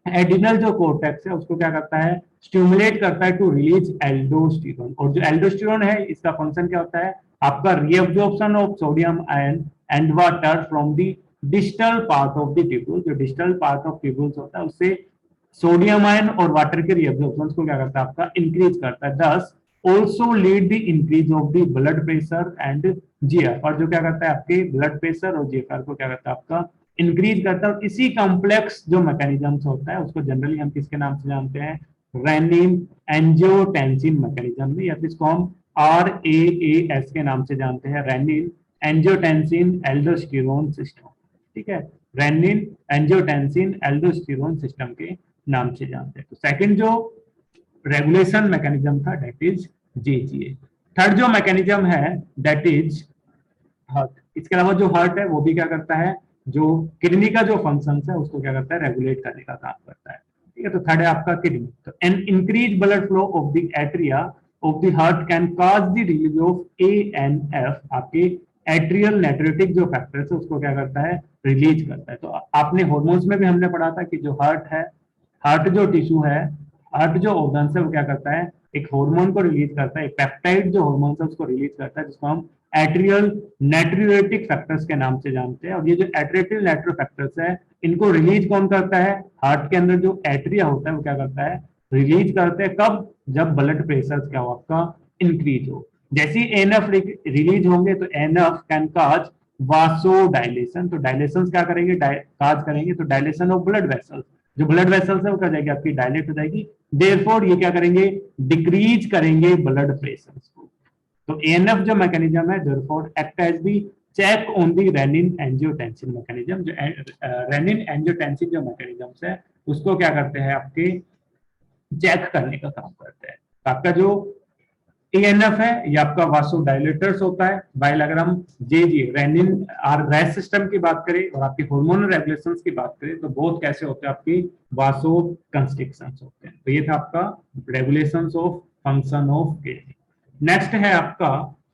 एडिनल जो कोर्टेक्स है उसको क्या करता है, स्टिमुलेट करता है टू रिलीज एल्डोस्टेरोन। और जो एल्डोस्टेरोन है इसका फंक्शन क्या होता है, आपका reabsorption of sodium ion and water from the distal part of the tubule. जो डिस्टल पार्ट ऑफ ट्यूब्यूल्स होता है उससे सोडियम आयन और वाटर के रीअब्जॉर्प्शन को क्या करता है आपका इंक्रीज करता है। दस also lead the increase of the blood pressure and GFR, जो क्या करता है आपके ब्लड प्रेशर और जीएफआर को क्या करता है आपका इंक्रीज करता है। इसी कॉम्प्लेक्स जो मैकेनिज्म होता है उसको जनरली हम किसके नाम से जानते हैं, रेनिन एंजियोटेंसिन मैकेनिज्म, या फिर इसको हम RAAS के नाम से जानते हैं, रेनिन एंजियोटेंसिन एल्डोस्टेरोन सिस्टम। ठीक है, रेनिन एंजियोटेंसिन एल्डोस्टेरोन सिस्टम के नाम से जानते हैं। तो सेकंड जो रेगुलेशन मैकेनिज्म था दैट इज JGA। थर्ड जो मैकेनिज्म है दैट इज हार्ट। इसके अलावा जो हार्ट है वो भी क्या करता है, जो किडनी का जो फंक्शन है उसको क्या करता है, रेगुलेट करने का काम करता है। ठीक है, तो थर्ड है आपका किडनी। तो an increase blood flow of the atria of the heart can cause the release of ANF, आपके एट्रियल नेट्रोटिक जो फैक्टर्स है उसको क्या करता है, रिलीज करता है। तो आपने हार्मोन्स में भी हमने पढ़ा था कि जो हार्ट है, हार्ट जो टिश्यू है, हार्ट जो ऑर्गन है वो क्या करता है, एक हार्मोन को रिलीज करता है, एक पेप्टाइड जो हार्मोन है उसको रिलीज करता है, जिसको हम एट्रियल नेट्रियोटिक फैक्टर्स के नाम से जानते हैं। और ये जो एट्रियल नेट्रो फैक्टर्स है इनको रिलीज कौन करता है, हार्ट के अंदर जो एट्रिया होता है वो क्या करता है, रिलीज करते हैं। कब, जब ब्लड प्रेशर क्या हो आपका इंक्रीज हो। जैसे ही एनएफ रिलीज होंगे तो एनएफ कैन काज वासोडाइलेशन। तो डायलेशन क्या करेंगे, काज करेंगे, तो डायलेशन ऑफ ब्लड वेसल्स, जो ब्लड वेसल्स है वो क्या जाएगी आपकी डायलेट हो जाएगी। देयरफॉर ये क्या करेंगे, डिक्रीज करेंगे ब्लड प्रेशर को। तो ANF जो मैकेनिज्म है therefore act as the check on the renin angiotensin mechanism. जो रेनिन एंजियोटेंसिन जो मैकेनिज्म है उसको क्या करते हैं आपके चेक करने का काम करते हैं। तो आपका जो ANF है ये आपका वासोडाइलेटर्स होता है, वाइल अगर हम JGA रेनिन और रेस सिस्टम की बात करें और आपकी हार्मोनल रेगुलेशंस की बात करें तो बहुत कैसे होते हैं आपकी वासो कंस्ट्रिक्शंस होते हैं। तो ये था आपका regulations of function of kidney. Next है आपका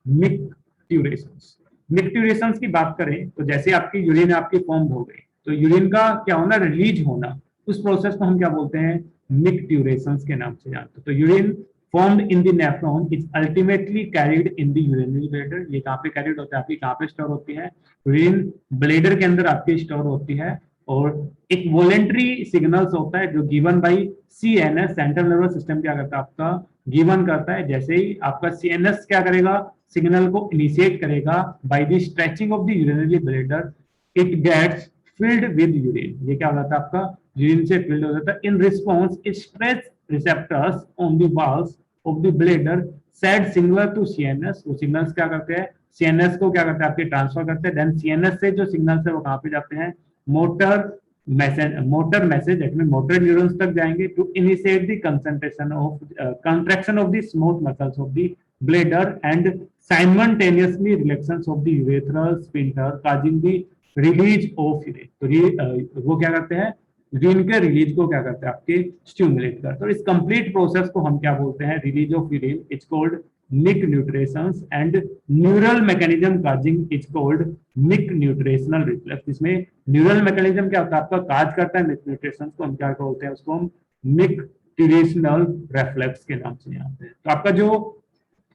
मिक्ट्यूरेशंस। मिक्ट्यूरेशंस की बात करें तो जैसे आपकी यूरिन आपकी फॉर्म हो गई तो यूरिन का क्या होना, रिलीज होना, उस प्रोसेस को हम क्या बोलते हैं, मिक्ट्यूरेशंस के नाम से जानते हैं। तो urine formed in the nephron is ultimately carried in the urinary bladder। ये कहाँ पे कैरिड होता है आपकी, कहाँ पे स्टोर होती है, यूरिन ब्लेडर के अंदर आपकी स्टोर होती है। और एक वॉलेंट्री सिग्नल्स होता है जो given by CNS, central nervous system क्या करता है आपका गिवन करता है। जैसे ही आपका CNS क्या करेगा, सिग्नल को इनिशिएट करेगा by the stretching of the urinary bladder, it gets filled with urine. ये क्या हो जाता है आपका, यूरिन से फिल्ड हो जाता है। In response it stretch receptors on the walls of the bladder said similar to CNS। वो सिग्नल्स क्या करते हैं, CNS को क्या करते हैं आपके ट्रांसफर करते हैं। देन CNS से जो सिग्नल्स है वो कहाँ पे जाते हैं, मोटर मैसेज मोटर न्यूरॉन्स तक जाएंगे to initiate the concentration of contraction of the smooth muscles of the bladder and simultaneously relaxation of the urethral sphincter causing the release of urine. तो वो क्या करते हैं, यूरिन के रिलीज को क्या करते हैं आपके स्टिमुलेट करते हैं। तो इस कंप्लीट प्रोसेस को हम क्या बोलते हैं, release of urine, it's called micturition and neural mechanism causing it's called micturition reflex. इसमें न्यूरल मैकेनिज्म क्या होता है आपका काज करता है मिक न्यूट्रेशंस को, हम क्या बोलते हैं उसको हम मिक न्यूट्रेशनल रिफ्लेक्स के नाम से जानते हैं। तो आपका जो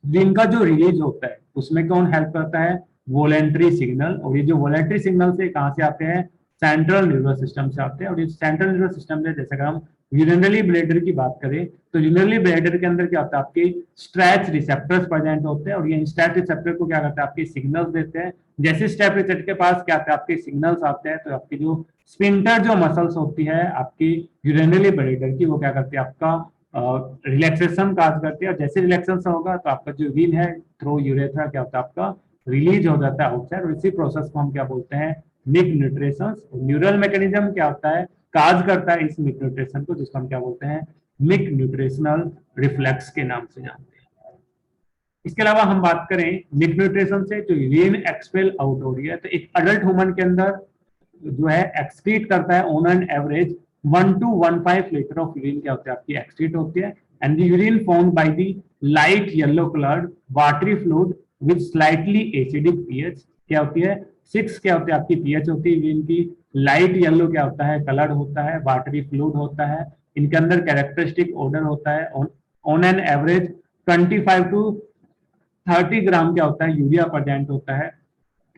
यूरिन का जो रिलीज होता है उसमें कौन हेल्प करता है, वॉलेंट्री सिग्नल। और ये जो वॉलेंट्री सिग्नल से कहां से आते हैं, सेंट्रल नर्वस सिस्टम से आते हैं। और ये सेंट्रल नर्वस सिस्टम में जैसे अगर हम यूरिनरी ब्लैडर की बात करें तो यूरिनरी ब्लैडर के अंदर क्या होता है, आपके स्ट्रेच रिसेप्टर्स प्रेजेंट होते हैं और ये स्ट्रेच रिसेप्टर को क्या करते हैं, आपके सिग्नल्स देते हैं। जैसे स्टेप रिसेप्टर के पास क्या आता है, आपके सिग्नल्स आते हैं, तो आपकी जो स्पिंटर जो मसल्स होती है आपकी यूरिनरी ब्लैडर की, वो क्या करती है, आपका रिलैक्सेशन काज करती है। और जैसे रिलैक्सेशन होगा तो आपका जो यूरिन है थ्रू यूरेथ्रा क्या होता है, आपका रिलीज हो जाता है आउटसाइड, और इसी प्रोसेस को हम क्या बोलते हैं, मिक न्यूट्रिशन। न्यूरल मैकेनिज्म क्या होता है, काज करता है इस मिक न्यूट्रिशन को, जिसको हम क्या बोलते हैं, मिक न्यूट्रिशनल रिफ्लेक्स के नाम से जानते हैं। इसके अलावा हम बात करें मिक न्यूट्रिशन से जो यूरिन एक्सपेल आउट हो रही है, तो एक अडल्ट ह्यूमन के अंदर जो है एक्सक्रीट करता है on an average 1 to 1.5 litre of urine क्या होती है, आपकी एक्सक्रीट होती है। And the urine found by the light yellow coloured watery fluid with slightly acidic pH क्या होती है, 6 क्या होती है आपकी पीएच होती है यूरिन की। लाइट येलो क्या होता है, कलर्ड होता है, वाटरी फ्लूइड होता है। इनके अंदर कैरेक्टरिस्टिक ऑर्डर होता है। ऑन एन एवरेज 25 to 30 ग्राम क्या होता है, यूरिया प्रेजेंट होता है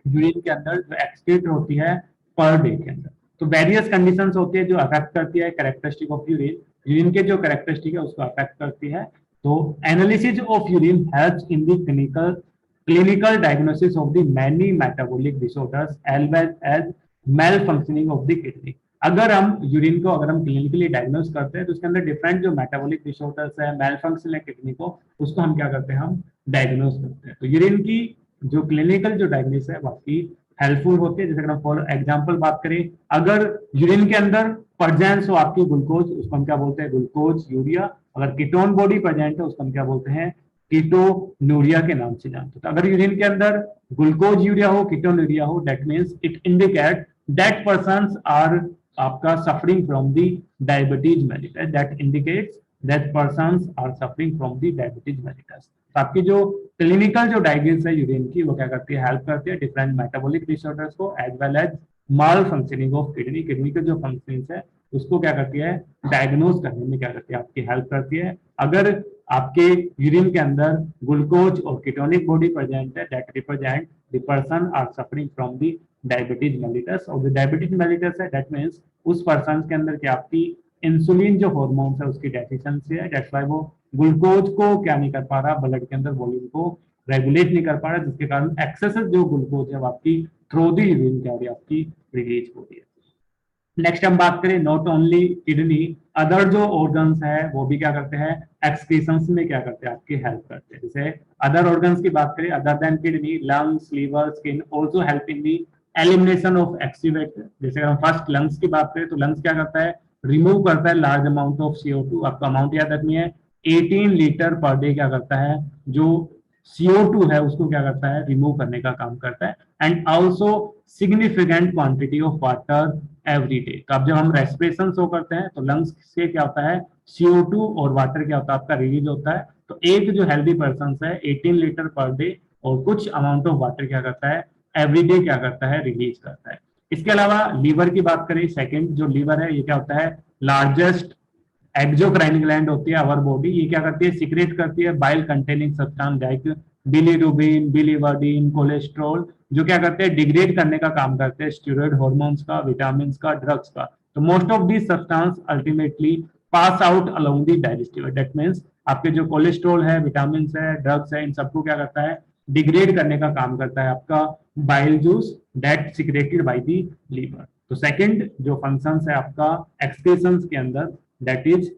यूरिन के अंदर, जो एक्सक्रीट होती है पर डे के अंदर। तो वेरियस कंडीशंस होती है जो अफेक्ट करती है कैरेक्टरिस्टिक ऑफ यूरिन, यूरिन के जो कैरेक्टरिस्टिक है उसको अफेक्ट करती है। तो analysis of urine helps in the clinical diagnosis of the many metabolic disorders as well as malfunctioning of the kidney. अगर हम यूरिन को अगर हम क्लिनिकली डायग्नोस करते हैं तो उसके अंदर डिफरेंट जो मेटाबॉलिक डिसऑर्डर्स है, मेल फंक्शन है किडनी को, उसको हम क्या करते हैं, हम डायग्नोस करते हैं। तो यूरिन की जो क्लिनिकल जो डायग्नोसिस है बाकी हेल्पफुल होती है। जैसे अगर हम फॉर एग्जांपल बात करें, अगर यूरिन के अंदर प्रेजेंस हो आपकी ग्लूकोज, उसको हम क्या बोलते हैं, ग्लूकोज यूरिया। अगर कीटोन बॉडी प्रेजेंट है उसको हम क्या बोलते हैं, कीटोन्यूरिया के नाम से जानते हैं। तो अगर यूरिन के अंदर ग्लूकोज यूरिया हो, कीटोन्यूरिया हो, that means it indicate that persons are आपका suffering from the diabetes mellitus, that indicates that persons are suffering from the diabetes mellitus. आपकी जो क्लिनिकल जो डायग्नोसिस है यूरिन की, वो क्या करती है, हेल्प करती है डिफरेंट मेटाबॉलिक डिसऑर्डर्स को as well as malfunctioning of kidney, kidney के जो फंक्शंस है उसको क्या करती है, डायग्नोज करने में क्या करती है, आपकी हेल्प करती है। अगर आपके यूरिन के अंदर ग्लूकोज और कीटोनिक बॉडी प्रेजेंट है, that represent the person are suffering from the diabetes mellitus. और द डायबिटीज मेलिटस है, दैट मींस उस पर्सन के अंदर क्या आपकी इंसुलिन जो हार्मोन्स है उसकी डेफिशिएंसी है, दैट्स व्हाई वो ग्लूकोज को क्या नहीं कर पा रहा, ब्लड के अंदर वॉल्यूम को रेगुलेट नहीं कर पा रहा, जिसके कारण एक्सेसिव जो ग्लूकोज है आपकी थ्रू द यूरिन क्या हो रही है, आपकी रिलीज हो रही है। नेक्स्ट हम बात करें नॉट ओनली किडनी, अदर जो ऑर्गन्स है वो भी क्या करते हैं, एक्सक्रीशंस में क्या करते हैं, आपकी हेल्प करते हैं। जैसे अदर ऑर्गन्स की बात करें, other than kidney, lungs, liver, skin also help in the elimination of excreta. जैसे हम फर्स्ट लंग्स की बात करें तो लंग्स क्या करता है, रिमूव करता है लार्ज अमाउंट ऑफ CO2। आपका अमाउंट याद रखनी है, 18 लीटर पर डे क्या करता है, जो CO2 है उसको क्या करता है, रिमूव करने का काम करता है। And also significant quantity of water every day. तो अब जब हम रेस्पिरेशन शो करते हैं तो लंग्स से क्या होता है, CO2 और वाटर क्या होता है, आपका रिलीज होता है। तो एक जो हेल्दी पर्सन है 18 लीटर पर डे और कुछ अमाउंट ऑफ वाटर क्या करता है, एवरी डे क्या करता है, रिलीज करता है। इसके अलावा लीवर की बात करें, सेकंड जो लीवर है ये क्या होता है, लार्जेस्ट एक्सोक्राइन ग्लैंड होती है अवर बॉडी, ये क्या करती है, सीक्रेट करती है bile containing substance like bilirubin, biliverdin, cholesterol, जो क्या करते हैं, डिग्रेड करने का काम करते हैं स्टेरॉइड हार्मोन्स का, विटामिन का, ड्रग्स का। तो most of this substance ultimately pass out along the digestive, that means आपके जो कोलेस्ट्रॉल है, विटामिन है, ड्रग्स है, इन सबको क्या करता है, डिग्रेड करने का काम करता है आपका bile juice that secreted by the liver. तो सेकंड जो फंक्शंस है आपका एक्सक्रीशंस के अंदर, दैट इज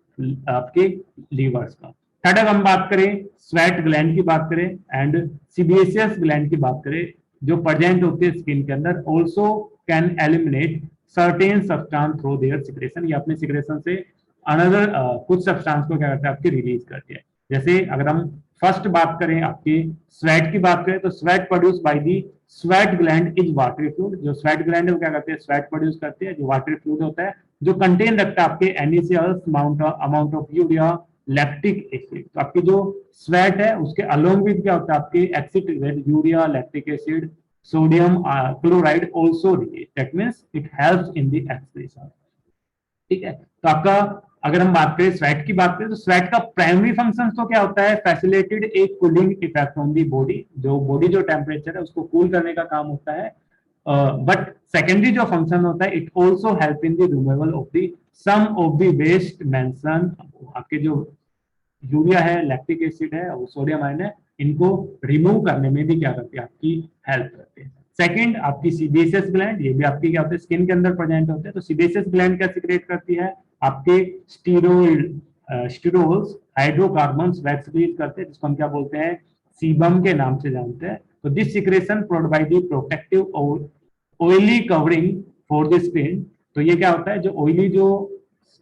आपके लीवर्स का। थर्ड अगर हम बात करें स्वेट ग्लैंड की बात करें एंड सीबेशियस ग्लैंड की बात करें, जो प्रेजेंट होती है स्किन के अंदर, also can eliminate certain substance through their secretion. ये अपने सिक्रेशन से अनदर कुछ सब्सटेंस को क्या करते हैं, आपकी रिलीज करती है। जैसे अगर हम फर्स्ट बात करें आपकी स्वेट की बात करें तो sweat produce by the sweat gland is watery fluid. जो स्वेट ग्लैंड है वो क्या करते हैं, स्वेट प्रोड्यूस करते हैं, जो वाटरी फ्लूइड होता है जो कंटेन रखता है आपके initial amount of urea, lactic acid. तो आपकी जो स्वेट है उसके अलोंग विद क्या होता है, आपके acid urea, lactic acid, sodium chloride also release, that means it helps in the excretion. ठीक है, तो आपका अगर हम बात करें स्वेट की बात करें तो स्वेट का प्राइमरी फंक्शन तो क्या होता है, फैसिलिटेटेड एक cooling effect on the body, जो बॉडी जो टेम्परेचर है उसको कूल करने का काम होता है। बट सेकेंडरी जो फंक्शन होता है it also help in the removal of the some of the waste mention. आपके जो यूरिया है, लैक्टिक एसिड है और सोडियम आयन है, इनको रिमूव करने में भी क्या करती है, आपकी हेल्प करती है। सेकंड, आपकी सीबेसियस ग्लैंड, ये भी आपकी क्या होते हैं, स्किन के अंदर प्रेजेंट होते हैं। तो सीबेसियस ग्लैंड क्या सिक्रेट करती है, आपके स्टीरोल्स हाइड्रोकार्बन्स वैक्स रिलीज करते हैं, जिसको हम क्या बोलते हैं, सीबम के नाम से जानते हैं। तो this secretion provide the protective oily covering for the skin. तो ये क्या होता है, जो ऑयली जो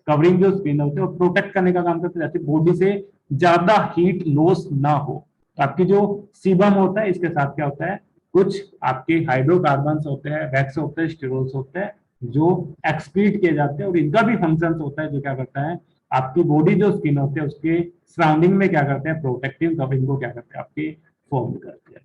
कवरिंग जो स्किन होते हैं वो प्रोटेक्ट करने का काम करते हैं, ताकि बॉडी से ज्यादा हीट लॉस ना हो। तो आपकी जो सीबम होता है इसके साथ क्या होता है, कुछ आपके हाइड्रोकार्बन्स होते हैं, वैक्स होते हैं, स्टीरोल्स होते हैं, जो एक्सक्रीट किए जाते हैं। और इनका भी फंक्शन होता है जो क्या करता है, आपकी बॉडी जो स्किन होती है उसके सराउंडिंग में क्या करते हैं, प्रोटेक्टिव कवरिंग को क्या करते हैं, आपके फॉर्म करते हैं।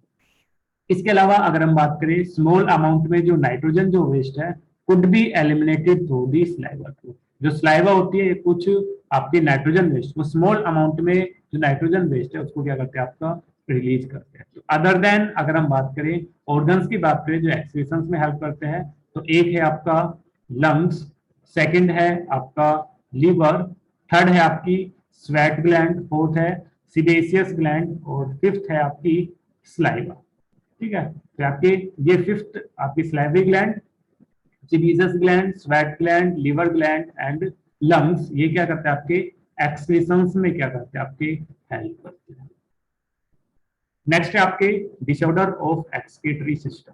इसके अलावा अगर हम बात करें, स्मॉल अमाउंट में जो नाइट्रोजन जो वेस्ट है could be eliminated through the saliva. जो स्लाइवा होती है कुछ आपके नाइट्रोजन वेस्ट, वो स्मॉल अमाउंट में जो नाइट्रोजन वेस्ट है उसको क्या करते हैं, आपका रिलीज करते हैं। तो अदर देन अगर हम बात करें ऑर्गन्स की बात करें जो एक्सक्रीशंस में हेल्प करते हैं, तो एक है आपका लंग्स, सेकंड है आपका लीवर, थर्ड है आपकी स्वेट ग्लैंड, फोर्थ है सीबेसियस ग्लैंड और फिफ्थ है आपकी स्लाइवा। ठीक है, तो आपके ये फिफ्थ आपकी salivary gland, sebaceous gland, sweat gland, liver gland and lungs, ये क्या करते हैं, आपके एक्सक्रीशंस में क्या करते हैं, आपके हेल्प करते हैं। नेक्स्ट है आपके डिसऑर्डर ऑफ एक्सक्रीटरी सिस्टम।